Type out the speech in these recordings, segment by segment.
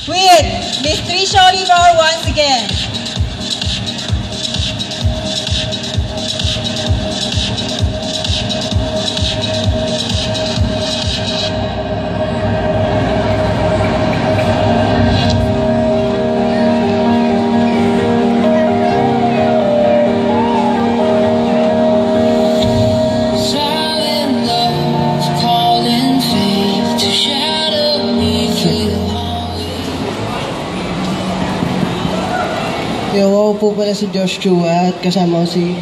with Miss Trisha Olivar once again. Ako po pala si Joshua at kasama ko si...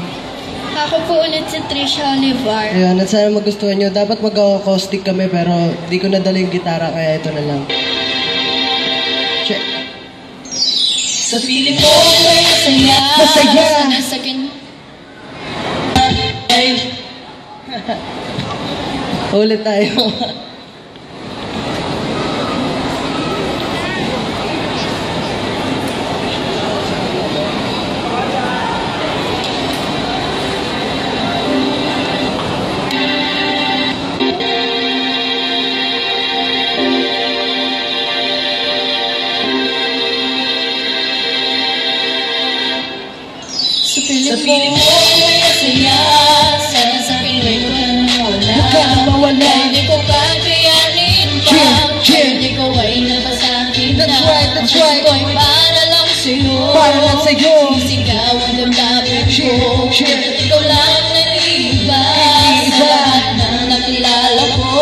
Ako po ulit si Trisha Olivar. Ayun, at sana magustuhan nyo. Dapat mag-acoustic kami pero di ko nadala yung gitara kaya ito na lang. Check. Sa piling ko ay masaya. Masaya! Sana sa akin... Ulit tayo. Sa piling mo ay masaya. Sana sa akin ay wala. Huwag ka na mawala. Hindi ko kakayanin pa. Hindi ko ay napasakin na. That's right. Ang ko'y para lang sa'yo. Para lang sa'yo. Sisigaw ang damdamin ko. At ikaw lang nag-iiba sa lahat ng nakilala ko.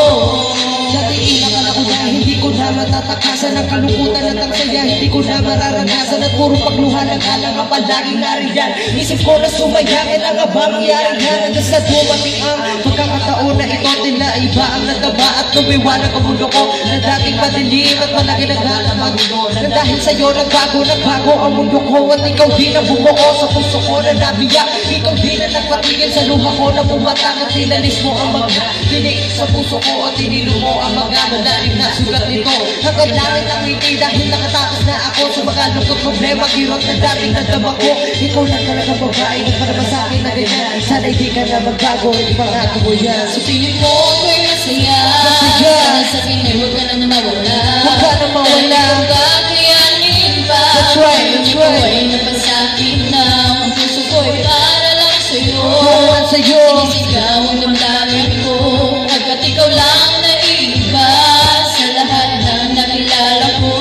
Dati inakal ako na hindi ko na matatakasan ang kalungkutan at ang saya. Hindi ko na mararanasan at puro pagluha ng alang ang palaging nariyan. Isip ko na sumayangin ang abang mangyari na hanggang sa dumating ang pagkakataon na ito tila iba ang nataba at lumiwanag ang mundo ko na dating madilim at malaki naglalamag na dahil sa'yo nagbago ang mundo ko at ikaw din ang bumuo sa puso ko na nabiyak. Ikaw din ang nagpatigil sa luha ko na bumatang at nilalis mo ang mga tinig sa puso ko at tinilo mo ang mga nalalim na sugat nito. Hanggang langit ang ngiti dahil nakatakas na ako sa mga lungkot problema kirot na dating nadama ko. Ikaw lang talaga babae na para ba sa akin na ganyan. Sana hindi ka na magbago, ipangako mo yan. Sa piling mo ko'y masaya. Sana sa akin ay huwag ka na mawala. Huwag ka na mawala. Hindi ko kakayanin pa. That's right. Hindi ko ay napasakin na. Ang puso ko'y para lang sa'yo. Para sa'yo. Sinisigaw ang damdamin ko. Agad ikaw lang naiiba sa lahat ng nakilala ko.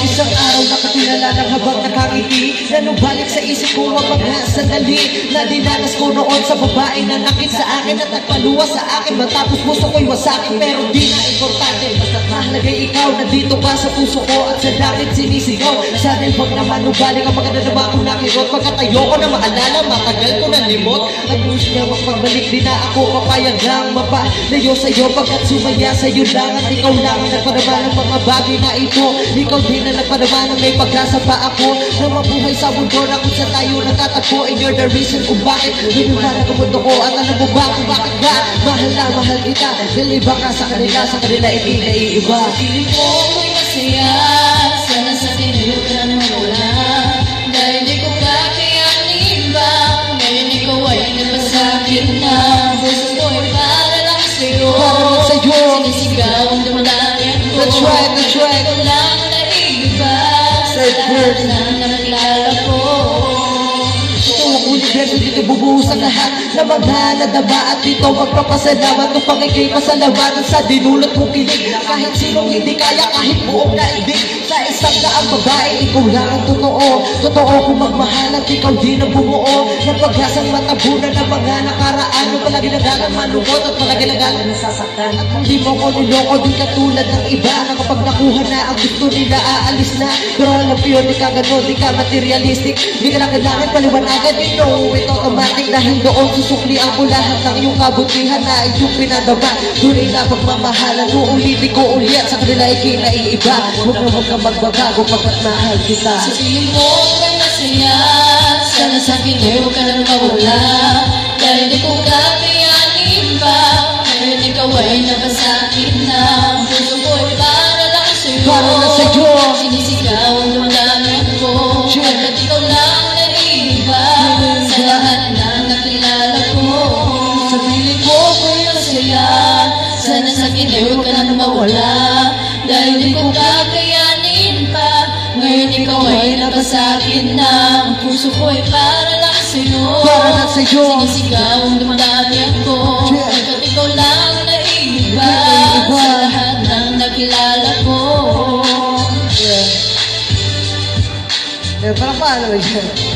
Isang araw nakatilala ng habang nakangiti na nubalik sa isip ko ang mga sandali na dinanas ko noon sa babae na nakit sa akin at nagpaluwa sa akin. Matapos puso ko'y wasakin pero di na importante. Basta't mahalagay ikaw na dito pa sa puso ko at sa langit sinisigaw. Sana huwag naman nubalik ang mga nadama kong nakirot. Pagkatayo ko na maalala, matagal ko na limot. At gusto niya magpagbalik, di na ako papayag lang mapalayo sa'yo pagkat sumaya sa'yo lang. At ikaw lang ang nagpadama ng mga bagay na ito. Ikaw din na nagpadama ng may pag-asa pa ako na mabuhay sa mundo na kung saan tayo natatagpo. And you're the reason kung bakit hiniwanag ang mundo ko. At alam mo ba kung bakit ba mahal na mahal kita. Dahil iba ka sa kanila hindi naiiba. Piling ko ko'y masaya. Sana sa akin ay huwag ka na mawala. Dahil di ko kakayanin ba. Ngayon ikaw ay napasakin na. Puso ko'y para lang sa'yo. Para lang sa'yo. Sinisigaw ang damdamin ko. That's right. Ikaw lang naiiba sa lahat ng nakilala ko. Universo dito bubuhos ang lahat na mga nadama at dito magpapasalamat kung pangigay pasalamatan sa dinulot mong kilig. Kahit sinong hindi kaya, kahit buong naibig sa isang daang babae, ikaw lang ang totoo. Totoo kung magmahal at ikaw din ang bumuo ng pag-asang matabunan ng mga nakaraan. Yung palagi nagalang malungkot at palagi nagalang nasasaktan. At hindi mo ko niloko din katulad ng iba na kapag nakuha na ang gusto nila aalis na. Pero alam ko yun, di ka gano'n, di ka materialistic. Di ka na kailangan paliwanagan, you know it automatic. Dahil doon susuklian ko lahat ng iyong kabutihan na iyong pinadama. Tunay na pagmamahalan, uulitin ko ulit sa kanila ikinaiiba. Huwag ka magbabago pagkat mahal kita. Sa piling mo ko'y masaya. Sana sa akin ay huwag ka nang mawala. Dahil di ko kakayanin pa. Ngayon ikaw ay napasakin na. Puso ko'y para lang sa'yo. Para lang sa'yo. Sinisigaw ang damdamin ko. Agad ikaw lang naiiba sa lahat ng nakilala ko. Sa piling ko ko'y masaya. Sana sa akin ay huwag ka nang mawala. Dahil di ko kakayanin Ngayon ikaw ay napasakin na. Ang puso ko ay para lang sa'yo. Para lang sa'yo. Sinisigaw ang damdamin ko. Ika't ikaw lang naiiba sa lahat ng nakilala ko. Parang paano ba yun?